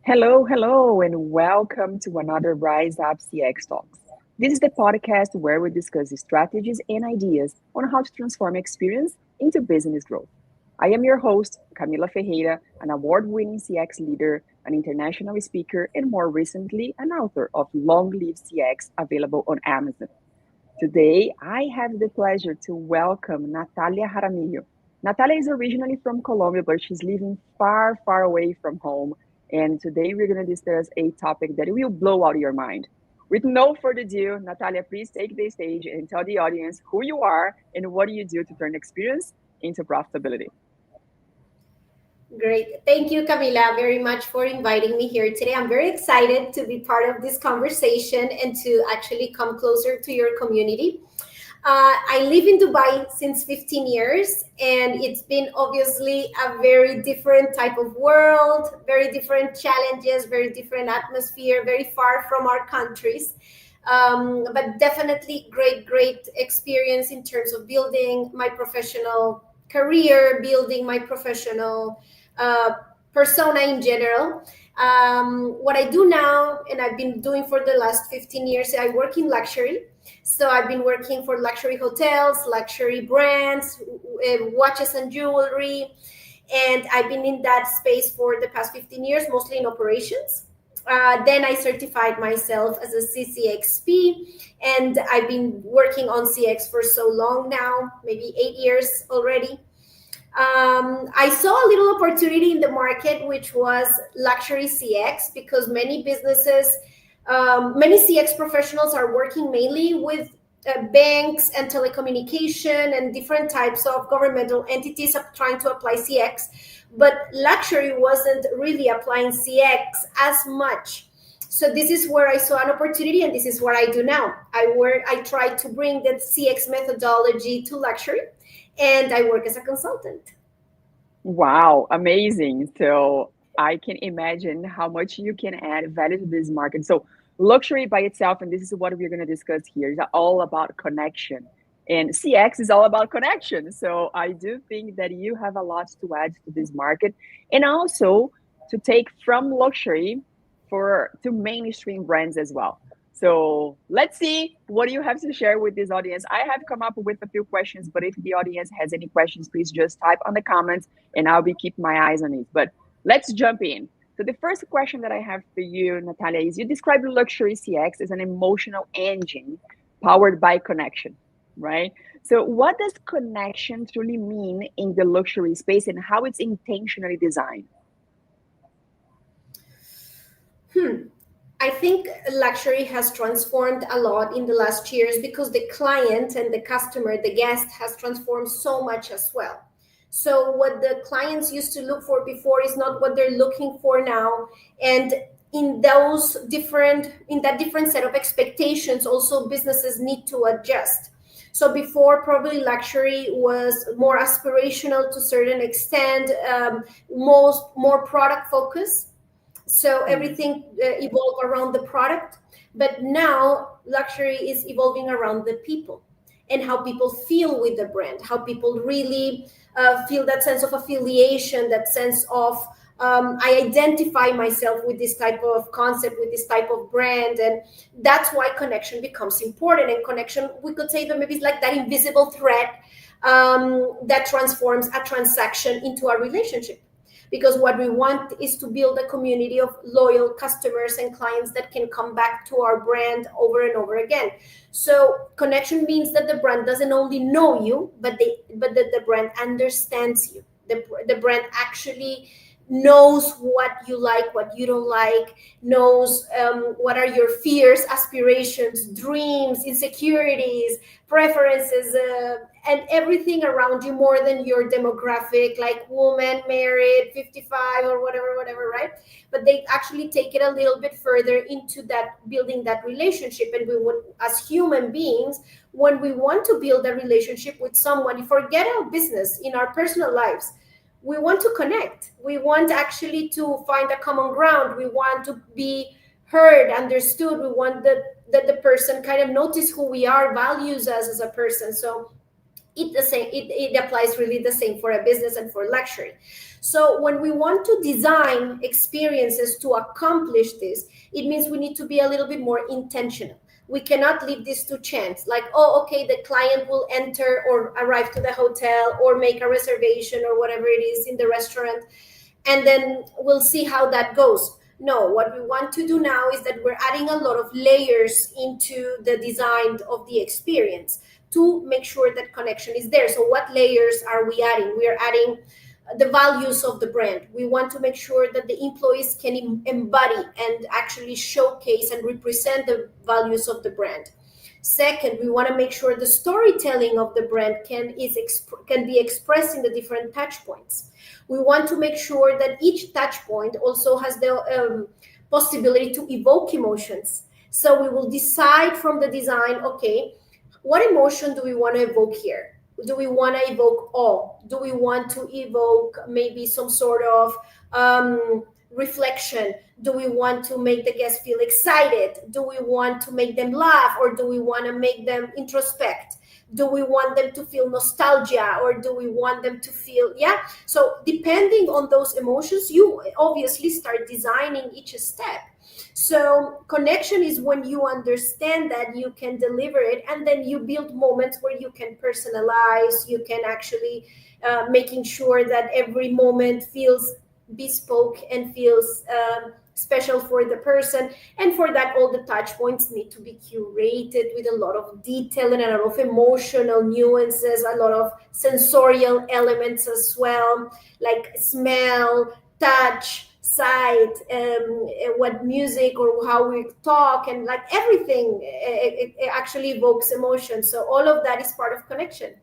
Hello, hello, and welcome to another Rise Up CX Talks. This is the podcast where we discuss strategies and ideas on how to transform experience into business growth. I am your host, Camila Ferreira, an award winning CX leader, an international speaker, and more recently, an author of Long Live CX, available on Amazon. Today, I have the pleasure to welcome Natalia Jaramillo. Natalia is originally from Colombia, but she's living far, far away from home. And today we're going to discuss a topic that will blow out your mind. With no further ado, Natalia, please take the stage and tell the audience who you are and what do you do to turn experience into profitability. Great. Thank you, Camila, very much for inviting me here today. I'm very excited to be part of this conversation and to actually come closer to your community. I live in Dubai since 15 years, and it's been obviously a very different type of world, very different challenges, very different atmosphere, very far from our countries. But definitely great experience in terms of building my professional career, building my professional uh, persona in general. What I do now, and I've been doing for the last 15 years, I work in luxury. So I've been working for luxury hotels, luxury brands, watches and jewelry. And I've been in that space for the past 15 years, mostly in operations. Then I certified myself as a CCXP, and I've been working on CX for so long now, maybe 8 years already. I saw a little opportunity in the market, which was luxury CX, because many CX professionals are working mainly with banks and telecommunication and different types of governmental entities trying to apply CX, but luxury wasn't really applying CX as much. So this is where I saw an opportunity, and this is what I do now. I try to bring the CX methodology to luxury, and I work as a consultant. Wow, amazing. So I can imagine how much you can add value to this market. So luxury by itself, and this is what we're going to discuss here, is all about connection. And CX is all about connection. So I do think that you have a lot to add to this market and also to take from luxury for to mainstream brands as well. So let's see what you have to share with this audience. I have come up with a few questions, but if the audience has any questions, please just type on the comments and I'll be keeping my eyes on it. But let's jump in. So the first question that I have for you, Natalia, is you describe luxury CX as an emotional engine powered by connection, right? So what does connection truly mean in the luxury space and how it's intentionally designed? I think luxury has transformed a lot in the last years because the client and the customer, the guest, has transformed so much as well. So what the clients used to look for before is not what they're looking for now. And in that different set of expectations, also businesses need to adjust. So before, probably luxury was more aspirational to a certain extent, more product focused, so Mm. everything evolved around the product. But now luxury is evolving around the people and how people feel with the brand, how people really feel that sense of affiliation, that sense of I identify myself with this type of concept, with this type of brand. And that's why connection becomes important. And connection, we could say that maybe it's like that invisible thread that transforms a transaction into a relationship, because what we want is to build a community of loyal customers and clients that can come back to our brand over and over again. So connection means that the brand doesn't only know you, but that the brand understands you. The brand actually knows what you like, what you don't like, knows what are your fears, aspirations, dreams, insecurities, preferences, and everything around you, more than your demographic, like woman, married, 55, or whatever, right? But they actually take it a little bit further into that, building that relationship. And we would, as human beings, when we want to build a relationship with someone, forget our business, in our personal lives, we want to connect. We want actually to find a common ground. We want to be heard, understood. We want that the person kind of notice who we are, values us as a person. So It applies really the same for a business and for luxury. So when we want to design experiences to accomplish this, it means we need to be a little bit more intentional. We cannot leave this to chance, like, oh, okay, the client will enter or arrive to the hotel or make a reservation or whatever it is in the restaurant, and then we'll see how that goes. No, what we want to do now is that we're adding a lot of layers into the design of the experience to make sure that connection is there. So what layers are we adding? We are adding the values of the brand. We want to make sure that the employees can embody and actually showcase and represent the values of the brand. Second, we want to make sure the storytelling of the brand can be expressed in the different touch points. We want to make sure that each touch point also has the possibility to evoke emotions. So we will decide from the design, okay, what emotion do we want to evoke here? Do we want to evoke awe? Do we want to evoke maybe some sort of reflection? Do we want to make the guests feel excited? Do we want to make them laugh, or do we want to make them introspect? Do we want them to feel nostalgia, or do we want them to feel, yeah? So depending on those emotions, you obviously start designing each step. So connection is when you understand that you can deliver it, and then you build moments where you can personalize, you can actually making sure that every moment feels bespoke and feels special for the person. And for that, all the touch points need to be curated with a lot of detail and a lot of emotional nuances, a lot of sensorial elements as well, like smell, touch, sight, what music or how we talk, and like everything, it actually evokes emotion. So all of that is part of connection.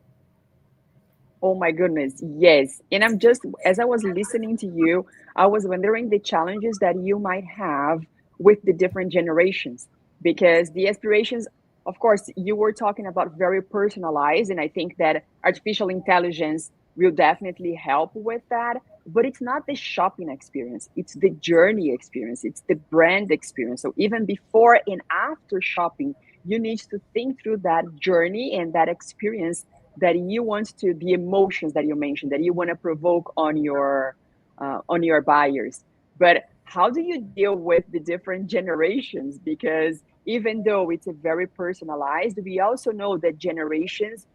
Oh my goodness, yes. And I'm just, as I was listening to you, I was wondering the challenges that you might have with the different generations, because the aspirations, of course, you were talking about very personalized, and I think that artificial intelligence will definitely help with that. But it's not the shopping experience, it's the journey experience, it's the brand experience. So even before and after shopping, you need to think through that journey and that experience that you want to, the emotions that you mentioned that you want to provoke on your buyers. But how do you deal with the different generations? Because even though it's a very personalized, we also know that generations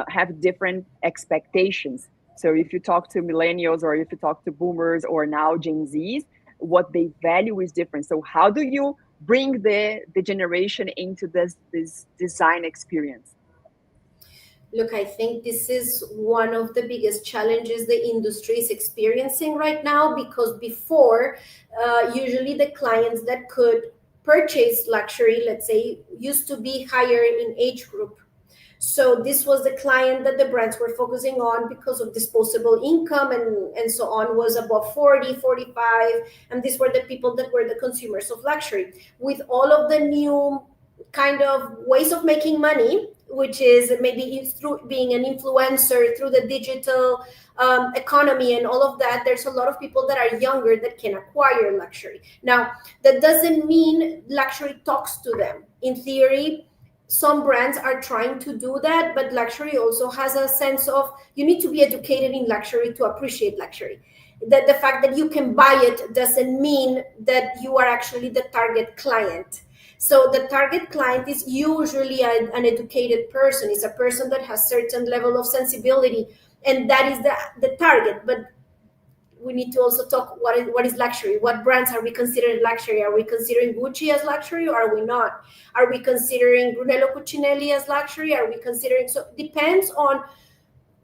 have different expectations. So if you talk to millennials, or if you talk to boomers, or now Gen Zs, what they value is different. So how do you bring the generation into this design experience? Look, I think this is one of the biggest challenges the industry is experiencing right now, because before, usually the clients that could purchase luxury, let's say, used to be higher in age group. So this was the client that the brands were focusing on because of disposable income and so on, was above 40, 45. And these were the people that were the consumers of luxury. With all of the new kind of ways of making money, which is maybe through being an influencer, through the digital economy and all of that, there's a lot of people that are younger that can acquire luxury. Now, that doesn't mean luxury talks to them. In theory, some brands are trying to do that, but luxury also has a sense of, you need to be educated in luxury to appreciate luxury. That the fact that you can buy it doesn't mean that you are actually the target client. So the target client is usually an educated person, is a person that has certain level of sensibility, and that is the target. But we need to also talk, what is luxury? What brands are we considering luxury? Are we considering Gucci as luxury, or are we not? Are we considering Brunello Cucinelli as luxury? Are we considering, so depends on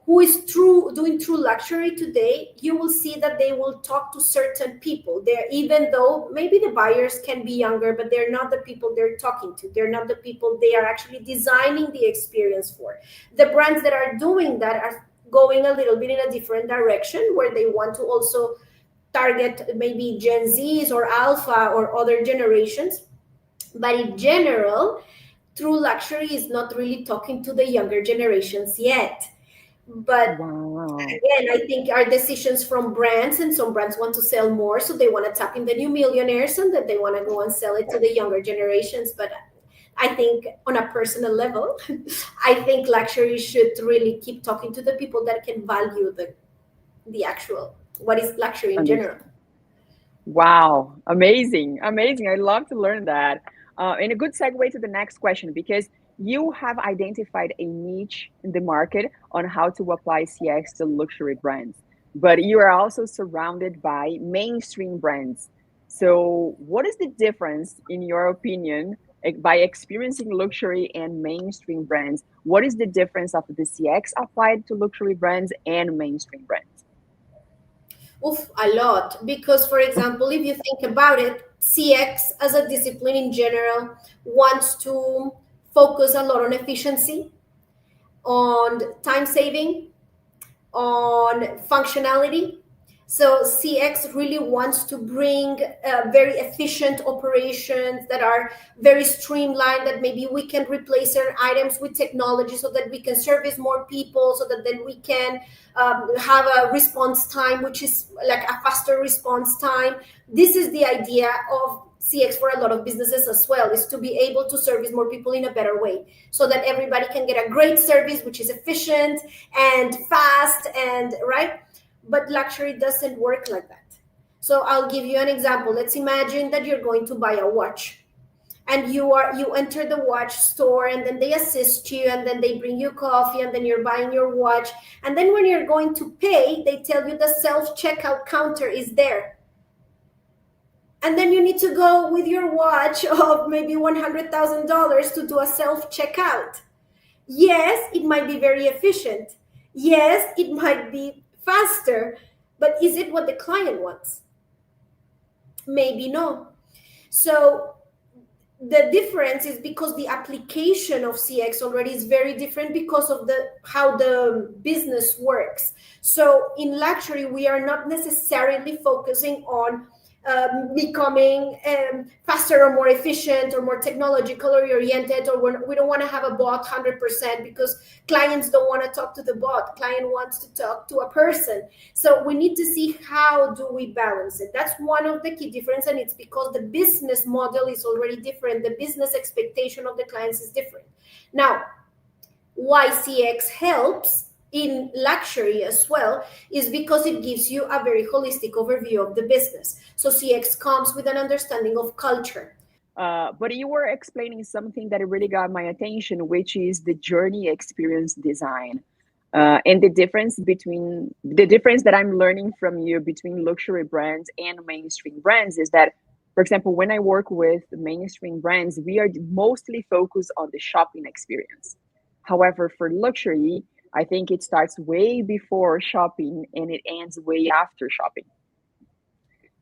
who is doing true luxury today. You will see that they will talk to certain people there, even though maybe the buyers can be younger, but they're not the people they're talking to. They're not the people they are actually designing the experience for. The brands that are doing that are going a little bit in a different direction, where they want to also target maybe Gen Zs or Alpha or other generations. But in general, true luxury is not really talking to the younger generations yet. But Wow. again, I think our decisions from brands, and some brands want to sell more, so they want to tap in the new millionaires, and that they want to go and sell it to the younger generations. But I think on a personal level, I think luxury should really keep talking to the people that can value the actual what is luxury in general. Wow, amazing, amazing. I love to learn that. And a good segue to the next question, because you have identified a niche in the market on how to apply CX to luxury brands, but you are also surrounded by mainstream brands. So, what is the difference, in your opinion, by experiencing luxury and mainstream brands? What is the difference of the CX applied to luxury brands and mainstream brands? Oof, a lot. Because, for example, if you think about it, CX as a discipline in general wants to focus a lot on efficiency, on time saving, on functionality. So CX really wants to bring very efficient operations that are very streamlined, that maybe we can replace certain items with technology so that we can service more people, so that then we can have a response time, which is like a faster response time. This is the idea of CX for a lot of businesses as well, is to be able to service more people in a better way so that everybody can get a great service, which is efficient and fast and right. But luxury doesn't work like that. So I'll give you an example. Let's imagine that you're going to buy a watch, and you enter the watch store, and then they assist you, and then they bring you coffee, and then you're buying your watch, and then when you're going to pay, they tell you the self checkout counter is there, and then you need to go with your watch of maybe $100,000 to do a self checkout. Yes, it might be very efficient. Yes, it might be faster, but is it what the client wants? Maybe no. So the difference is because the application of CX already is very different because of the how the business works. So in luxury, we are not necessarily focusing on becoming faster or more efficient or more technologically oriented, or we don't want to have a bot 100% because clients don't want to talk to the bot. Client wants to talk to a person. So we need to see how do we balance it. That's one of the key difference, and it's because the business model is already different. The business expectation of the clients is different. Now, why CX helps in luxury as well is because it gives you a very holistic overview of the business. So CX comes with an understanding of culture. But you were explaining something that really got my attention, which is the journey experience design. And the difference that I'm learning from you between luxury brands and mainstream brands is that, for example, when I work with mainstream brands, we are mostly focused on the shopping experience. However, for luxury, I think it starts way before shopping and it ends way after shopping.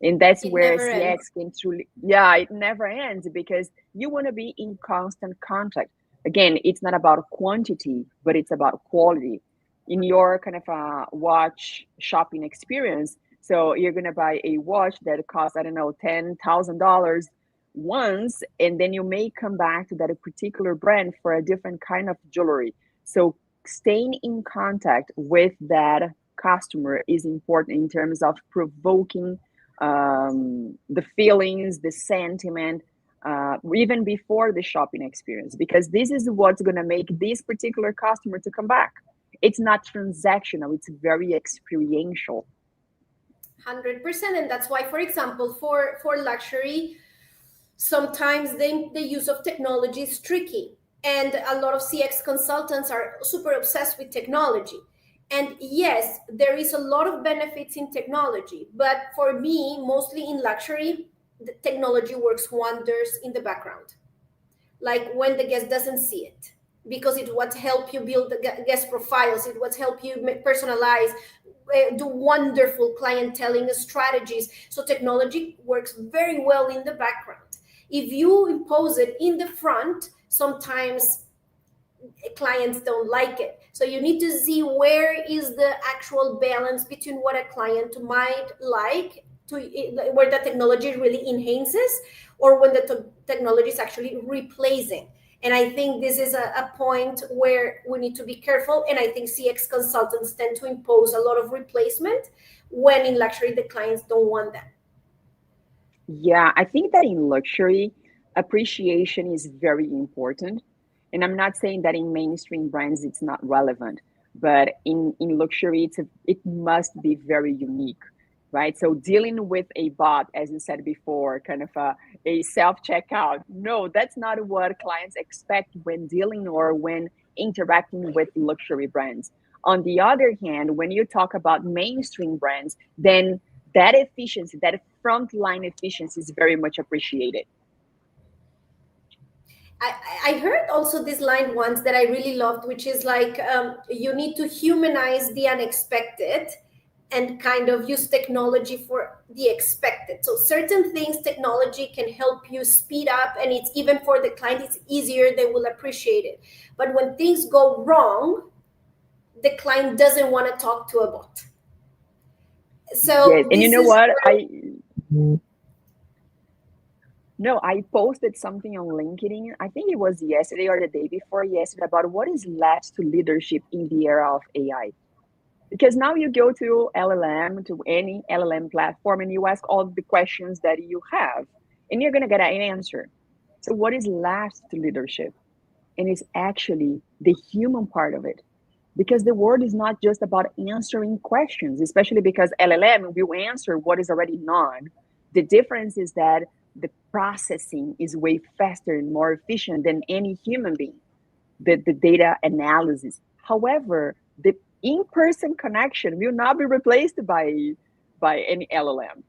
And that's It where never CX ends. can truly, yeah, it never ends because you want to be in constant contact. Again, it's not about quantity, but it's about quality. In your kind of watch shopping experience, so you're gonna buy a watch that costs, I don't know, $10,000 once, and then you may come back to that particular brand for a different kind of jewelry. So staying in contact with that customer is important in terms of provoking the feelings, the sentiment, even before the shopping experience, because this is what's going to make this particular customer to come back. It's not transactional, it's very experiential. 100%. And that's why, for example, for luxury, sometimes the use of technology is tricky, and a lot of CX consultants are super obsessed with technology. And yes, there is a lot of benefits in technology, but for me, mostly in luxury, the technology works wonders in the background, like when the guest doesn't see it, because it what help you build the guest profiles, it what help you personalize, do wonderful clienteling strategies. So technology works very well in the background. If you impose it in the front, sometimes clients don't like it. So you need to see where is the actual balance between what a client might like to where the technology really enhances, or when the technology is actually replacing. And I think this is a point where we need to be careful. And I think CX consultants tend to impose a lot of replacement when in luxury the clients don't want that. Yeah, I think that in luxury, Appreciation is very important. And I'm not saying that in mainstream brands it's not relevant, but in luxury it must be very unique, right? So dealing with a bot, as you said before, kind of a self checkout, no, that's not what clients expect when dealing or when interacting with luxury brands. On the other hand, when you talk about mainstream brands, then that efficiency, that frontline efficiency is very much appreciated. I heard also this line once that I really loved, which is like, you need to humanize the unexpected and kind of use technology for the expected. So certain things technology can help you speed up, and it's even for the client, it's easier, they will appreciate it. But when things go wrong, the client doesn't want to talk to a bot. Yes, So and you this know is what? where I posted something on LinkedIn. I think it was yesterday or the day before yesterday about what is left to leadership in the era of AI. Because now you go to LLM, to any LLM platform, and you ask all the questions that you have, and you're going to get an answer. So, what is left to leadership? And it's actually the human part of it. Because the world is not just about answering questions, especially because LLM will answer what is already known. The difference is that the processing is way faster and more efficient than any human being, the data analysis. However, the in-person connection will not be replaced by any LLM.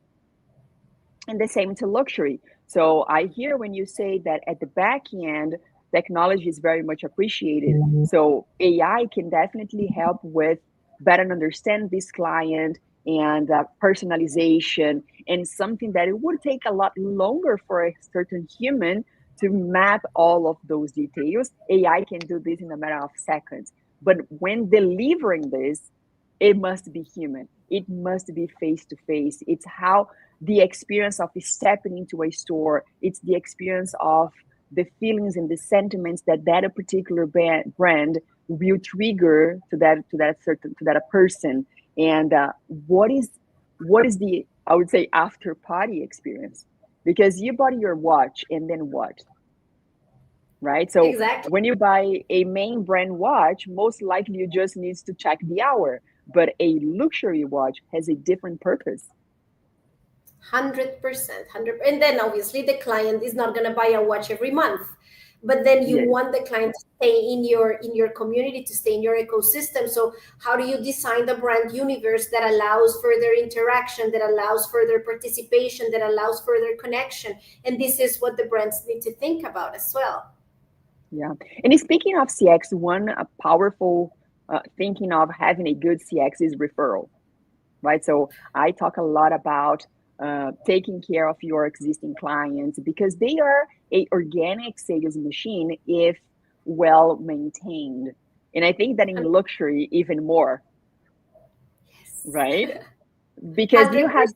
And the same to luxury. So I hear when you say that at the back end, technology is very much appreciated. So AI can definitely help with better understand this client and personalization, and something that it would take a lot longer for a certain human to map all of those details. AI can do this in a matter of seconds. But when delivering this, it must be human. It must be face to face. It's how the experience of stepping into a store. It's the experience of the feelings and the sentiments that that a particular brand will trigger to that person. And what is the, I would say, after party experience? Because you bought your watch and then what? Right? So exactly when you buy a main brand watch, most likely you just need to check the hour. But a luxury watch has a different purpose. 100%, 100. And then obviously the client is not going to buy a watch every month, but then you Yes. want the client to stay in your community, to stay in your ecosystem. So how do you design the brand universe that allows further interaction, that allows further participation, that allows further connection? And this is what the brands need to think about as well. Yeah. And speaking of CX, one powerful thinking of having a good CX is referral, right? So I talk a lot about taking care of your existing clients because they are a organic sales machine if well maintained. And I think that in luxury even more, right? Because 100%.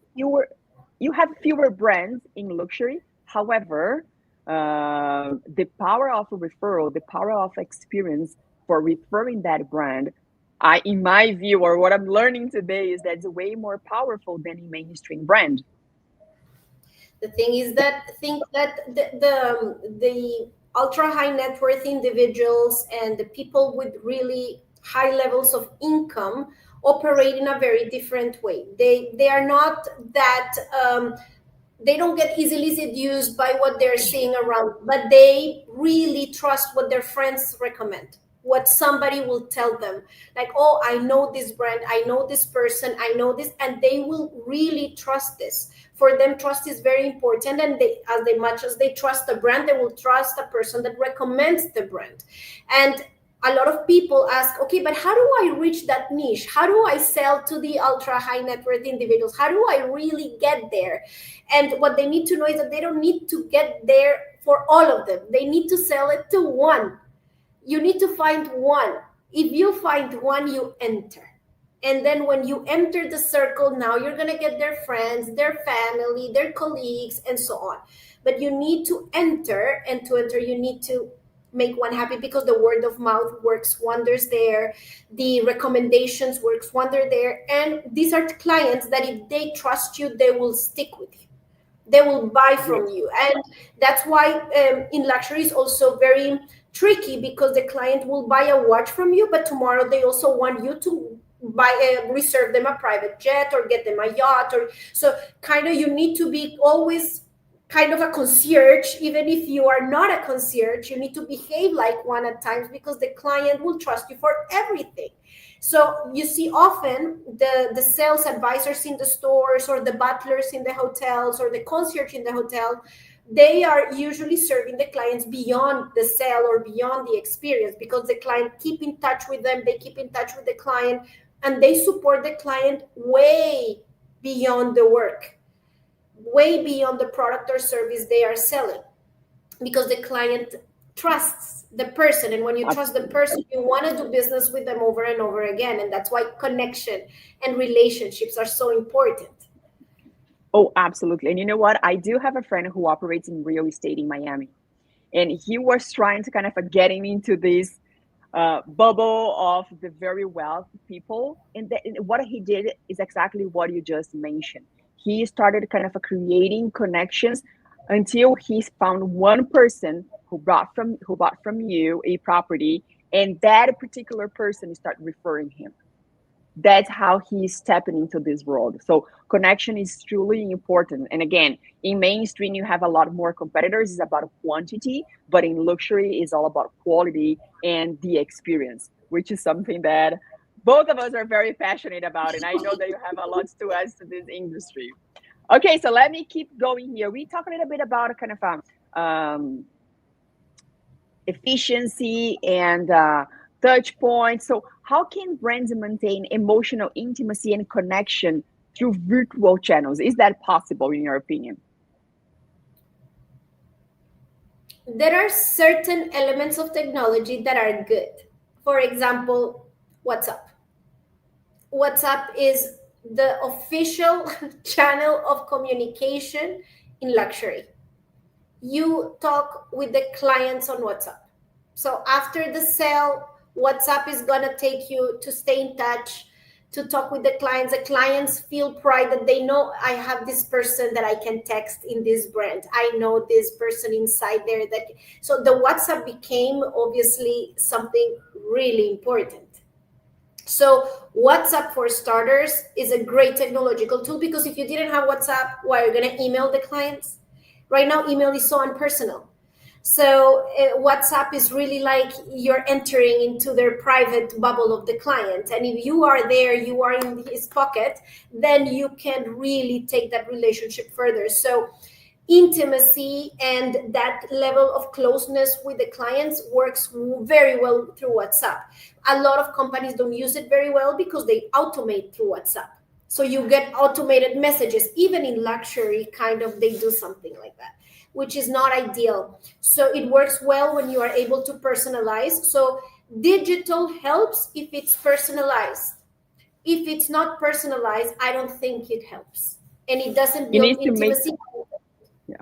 you have fewer brands in luxury. However, the power of a referral, the power of experience for referring that brand, in my view, or what I'm learning today, is that's way more powerful than a mainstream brand. The thing is that think that the ultra high net worth individuals and the people with really high levels of income operate in a very different way. They are not that they don't get easily seduced by what they're seeing around, but they really trust what their friends recommend, what somebody will tell them. Like, oh, I know this brand, I know this person, I know this, and they will really trust this. For them, trust is very important, and they, as they much as they trust the brand, they will trust the person that recommends the brand. And a lot of people ask, okay, but how do I reach that niche? How do I sell to the ultra high net worth individuals? How do I really get there? And what they need to know is that they don't need to get there for all of them. They need to sell it to one. You need to find one. If you find one, you enter. And then when you enter the circle, now you're going to get their friends, their family, their colleagues, and so on. But you need to enter, and to enter, you need to make one happy, because the word of mouth works wonders there. The recommendations works wonder there. And these are clients that if they trust you, they will stick with you. They will buy Yes. from you. And that's why in luxury is also very tricky, because the client will buy a watch from you, but tomorrow they also want you to buy reserve them a private jet or get them a yacht. Or so kind of you need to be always kind of a concierge. Even if you are not a concierge, you need to behave like one at times, because the client will trust you for everything. So you see often the sales advisors in the stores, or the butlers in the hotels, or the concierge in the hotel, they are usually serving the clients beyond the sale or beyond the experience, because the client keep in touch with them, they keep in touch with the client, and they support the client way beyond the work, way beyond the product or service they are selling, because the client trusts the person. And when you trust the Absolutely. person, you want to do business with them over and over again. And that's why connection and relationships are so important. Oh, absolutely. And you know what? I do have a friend who operates in real estate in Miami, and he was trying to kind of getting into this bubble of the very wealthy people. And what he did is exactly what you just mentioned. He started kind of creating connections until he found one person who bought from you a property, and that particular person started referring him. That's how he's stepping into this world. So connection is truly important. And again, in mainstream, you have a lot more competitors. It's about quantity, but in luxury, it's all about quality and the experience, which is something that both of us are very passionate about. And I know that you have a lot to add to this industry. Okay, so let me keep going here. We talk a little bit about kind of efficiency and touch points. So, how can brands maintain emotional intimacy and connection through virtual channels? Is that possible, in your opinion? There are certain elements of technology that are good. For example, WhatsApp. WhatsApp is the official channel of communication in luxury. You talk with the clients on WhatsApp. So after the sale, WhatsApp is going to take you to stay in touch, to talk with the clients. The clients feel pride that they know, I have this person that I can text in this brand. I know this person inside there. That so the WhatsApp became obviously something really important. So WhatsApp, for starters, is a great technological tool, because if you didn't have WhatsApp, why are you going to email the clients? Right now, email is so unpersonal. So WhatsApp is really like you're entering into their private bubble of the client. And if you are there, you are in his pocket, then you can really take that relationship further. So intimacy and that level of closeness with the clients works very well through WhatsApp. A lot of companies don't use it very well because they automate through WhatsApp. So you get automated messages. Even in luxury, kind of, they do something like that, which is not ideal. So it works well when you are able to personalize. So digital helps if it's personalized. If it's not personalized, I don't think it helps. And it doesn't You build need to make intimacy. Yeah.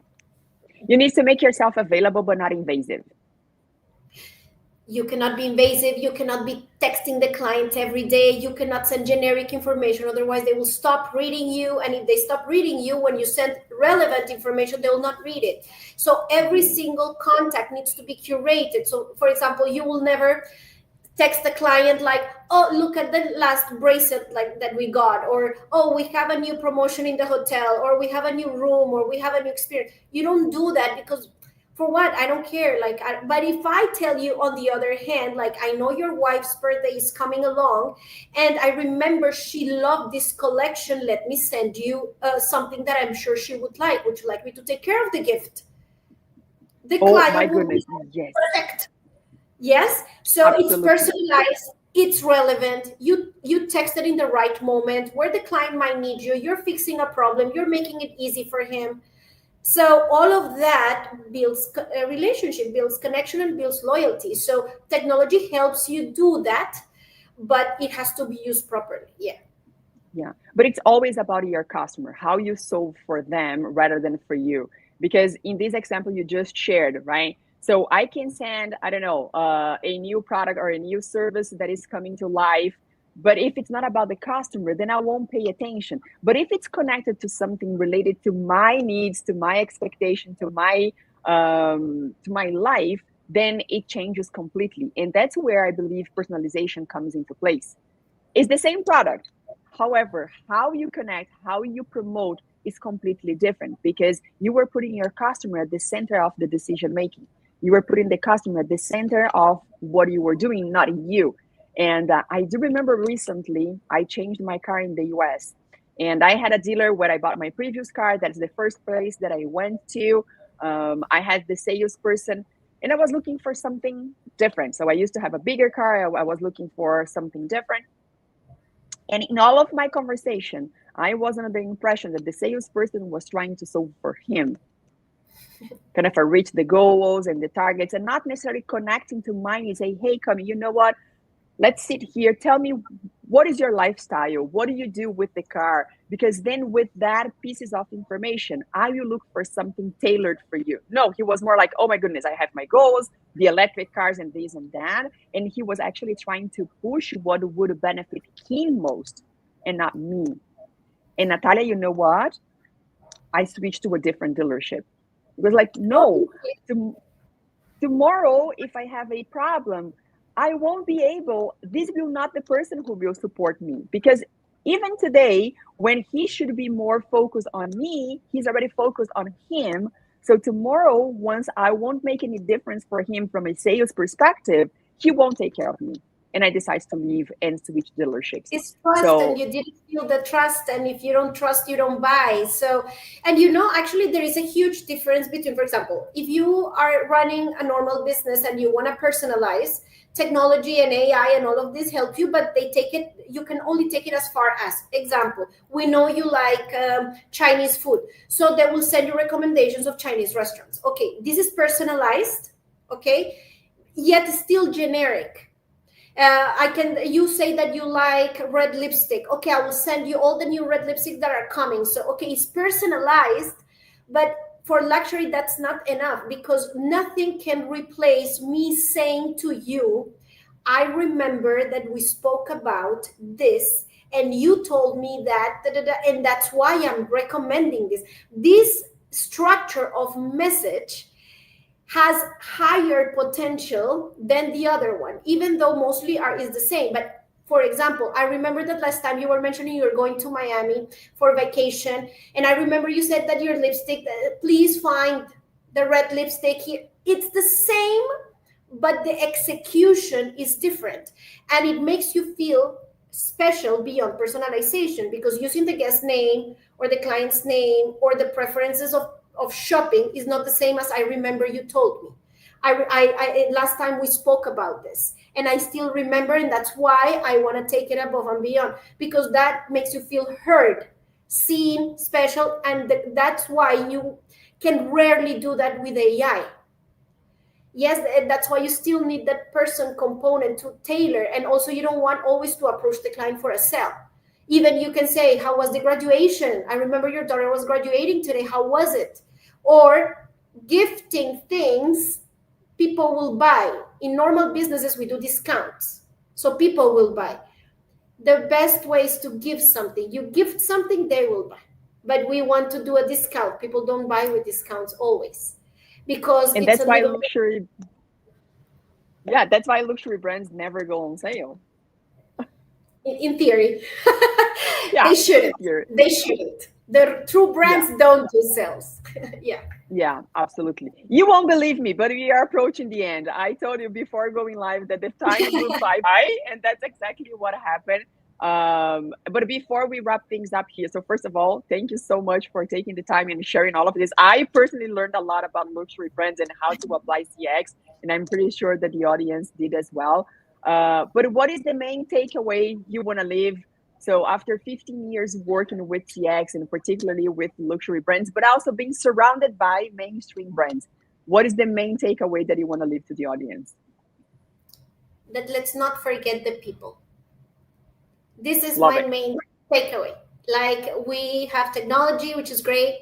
You need to make yourself available but not invasive. You cannot be invasive. You cannot be texting the client every day. You cannot send generic information. Otherwise, they will stop reading you. And if they stop reading you, when you send relevant information, they will not read it. So every single contact needs to be curated. So, for example, you will never text the client like, oh, look at the last bracelet like that we got, or oh, we have a new promotion in the hotel, or we have a new room, or we have a new experience. You don't do that, because for what? I don't care. But if I tell you, on the other hand, like, I know your wife's birthday is coming along, and I remember she loved this collection, let me send you something that I'm sure she would like. Would you like me to take care of the gift? The Oh my client will be goodness. Yes, perfect. Yes, so it's absolutely. personalized, it's relevant. You texted in the right moment where the client might need you. You're fixing a problem, you're making it easy for him. So all of that builds a relationship, builds connection, and builds loyalty. So technology helps you do that, but it has to be used properly. Yeah. Yeah, but it's always about your customer, how you solve for them rather than for you. Because in this example you just shared, right? So I can send, I don't know, a new product or a new service that is coming to life But if it's not about the customer, then I won't pay attention. But if it's connected to something related to my needs, to my expectation, to my life, then it changes completely. And that's where I believe personalization comes into place. It's the same product. However, how you connect, how you promote is completely different, because you were putting your customer at the center of the decision making. You were putting the customer at the center of what you were doing, not you. And I do remember recently I changed my car in the US, and I had a dealer where I bought my previous car. That's the first place that I went to. I had the salesperson, and I was looking for something different. So I used to have a bigger car. I was looking for something different. And in all of my conversation, I was under the impression that the salesperson was trying to solve for him, kind of reach the goals and the targets, and not necessarily connecting to mine and say, hey, Kami, you know what? Let's sit here. Tell me, what is your lifestyle? What do you do with the car? Because then with that pieces of information, I will look for something tailored for you. No, he was more like, oh my goodness, I have my goals, the electric cars and this and that. And he was actually trying to push what would benefit him most and not me. And Natalia, you know what? I switched to a different dealership. It was like, no, tomorrow, if I have a problem, I won't be able, this will not the person who will support me. Because even today, when he should be more focused on me, he's already focused on him. So tomorrow, once I won't make any difference for him from a sales perspective, he won't take care of me. And I decide to leave and switch dealerships. It's trust, and So, you didn't feel the trust, and if you don't trust, you don't buy. So, and you know, actually there is a huge difference between, for example, if you are running a normal business and you want to personalize, technology and AI and all of this help you, but they take it, you can only take it as far as, example, we know you like Chinese food, so they will send you recommendations of Chinese restaurants. Okay, this is personalized, okay, yet still generic. You say that you like red lipstick. Okay, I will send you all the new red lipstick that are coming. So, okay, it's personalized, but for luxury, that's not enough, because nothing can replace me saying to you, I remember that we spoke about this and you told me that, da, da, da, and that's why I'm recommending this. This structure of message has higher potential than the other one, even though mostly is the same. But for example, I remember that last time you were mentioning you were going to Miami for vacation, and I remember you said that your lipstick, please find the red lipstick here. It's the same, but the execution is different, and it makes you feel special beyond personalization, because using the guest name or the client's name or the preferences of shopping is not the same as I remember you told me. Last time we spoke about this, and I still remember, and that's why I want to take it above and beyond, because that makes you feel heard, seen, special, and that's why you can rarely do that with AI. Yes, that's why you still need that person component to tailor, and also you don't want always to approach the client for a sell. Even you can say, how was the graduation? I remember your daughter was graduating today. How was it? Or gifting things people will buy. In normal businesses, we do discounts, so people will buy. The best way is to give something. You gift something, they will buy. But we want to do a discount. People don't buy with discounts always, because and it's that's a why little luxury, yeah, that's why luxury brands never go on sale. in theory. Yeah, They shouldn't. in theory. They shouldn't. The true Yeah. brands don't do sales. Yeah. Yeah, absolutely. You won't believe me, but we are approaching the end. I told you before going live that the time will fly by, and that's exactly what happened. But before we wrap things up here, so first of all, thank you so much for taking the time and sharing all of this. I personally learned a lot about luxury brands and how to apply CX, and I'm pretty sure that the audience did as well. But what is the main takeaway you want to leave? So after 15 years working with CX and particularly with luxury brands, but also being surrounded by mainstream brands, what is the main takeaway that you want to leave to the audience? That let's not forget the people. This is Love my it. main takeaway. Like, we have technology, which is great.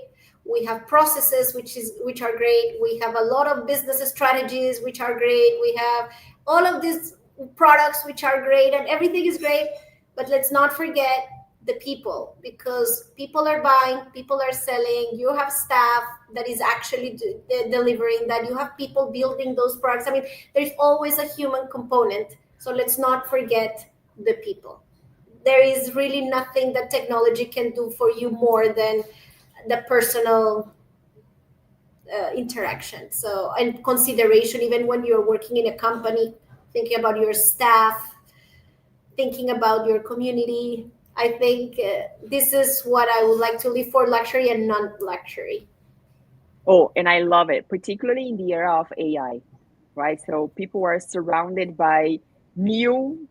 We have processes, which are great. We have a lot of business strategies, which are great. We have all of these products, which are great, and everything is great. but let's not forget the people, because people are buying, people are selling, you have staff that is actually delivering that, you have people building those products. I mean, there's always a human component, so let's not forget the people. There is really nothing that technology can do for you more than the personal interaction. So, and consideration, even when you're working in a company, thinking about your staff, thinking about your community. I think this is what I would like to leave for luxury and non-luxury. Oh, and I love it, particularly in the era of AI, right? So people are surrounded by new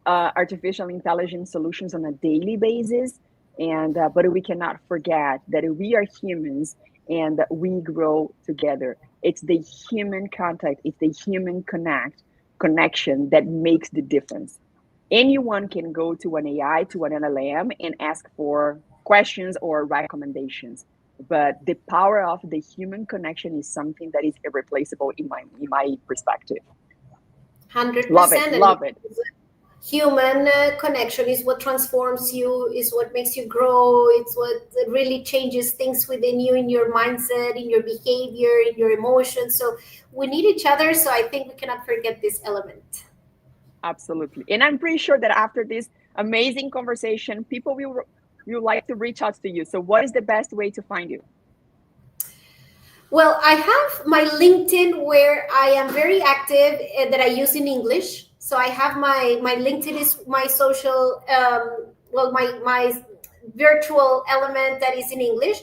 artificial intelligence solutions on a daily basis, and but we cannot forget that we are humans and that we grow together. It's the human contact, it's the human connection that makes the difference. Anyone can go to an AI, to an LLM, and ask for questions or recommendations. But the power of the human connection is something that is irreplaceable in my perspective. Love it, 100%. And love it. human connection is what transforms you, is what makes you grow, it's what really changes things within you, in your mindset, in your behavior, in your emotions. So we need each other, so I think we cannot forget this element. Absolutely. And I'm pretty sure that after this amazing conversation, people will like to reach out to you. So what is the best way to find you? Well, I have my LinkedIn where I am very active, that I use in English. So I have my LinkedIn is my social, well, my virtual element that is in English,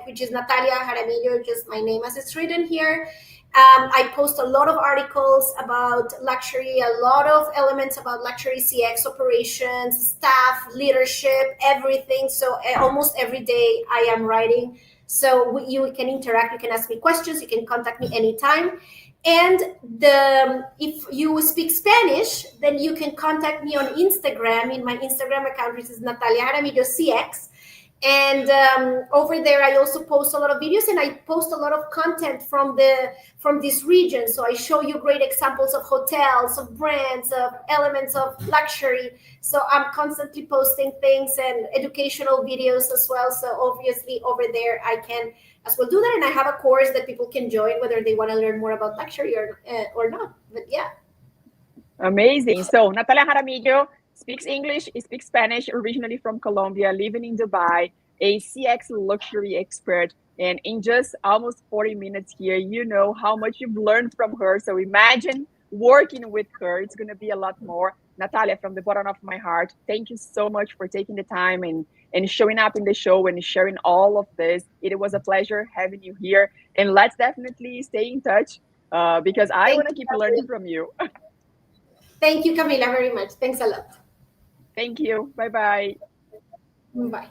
which is Natalia Jaramillo, just my name as it's written here. I post a lot of articles about luxury, a lot of elements about luxury CX operations, staff, leadership, everything. So almost every day I am writing. So you can interact, you can ask me questions, you can contact me anytime. And if you speak Spanish, then you can contact me on Instagram. In my Instagram account, which is Natalia Jaramillo CX. And over there I also post a lot of videos, and I post a lot of content from this region. So I show you great examples of hotels, of brands, of elements of luxury. So I'm constantly posting things and educational videos as well. So obviously over there I can as well do that, and I have a course that people can join whether they want to learn more about luxury or not. But yeah. Amazing. So Natalia Jaramillo speaks English, speaks Spanish, originally from Colombia, living in Dubai, a CX luxury expert. And in just almost 40 minutes here, you know how much you've learned from her. So imagine working with her. It's going to be a lot more. Natalia, from the bottom of my heart, thank you so much for taking the time and showing up in the show and sharing all of this. It was a pleasure having you here. And let's definitely stay in touch because I Thank want to you, keep learning from you. Thank you, Camila, very much. Thanks a lot. Thank you. Bye bye. Bye.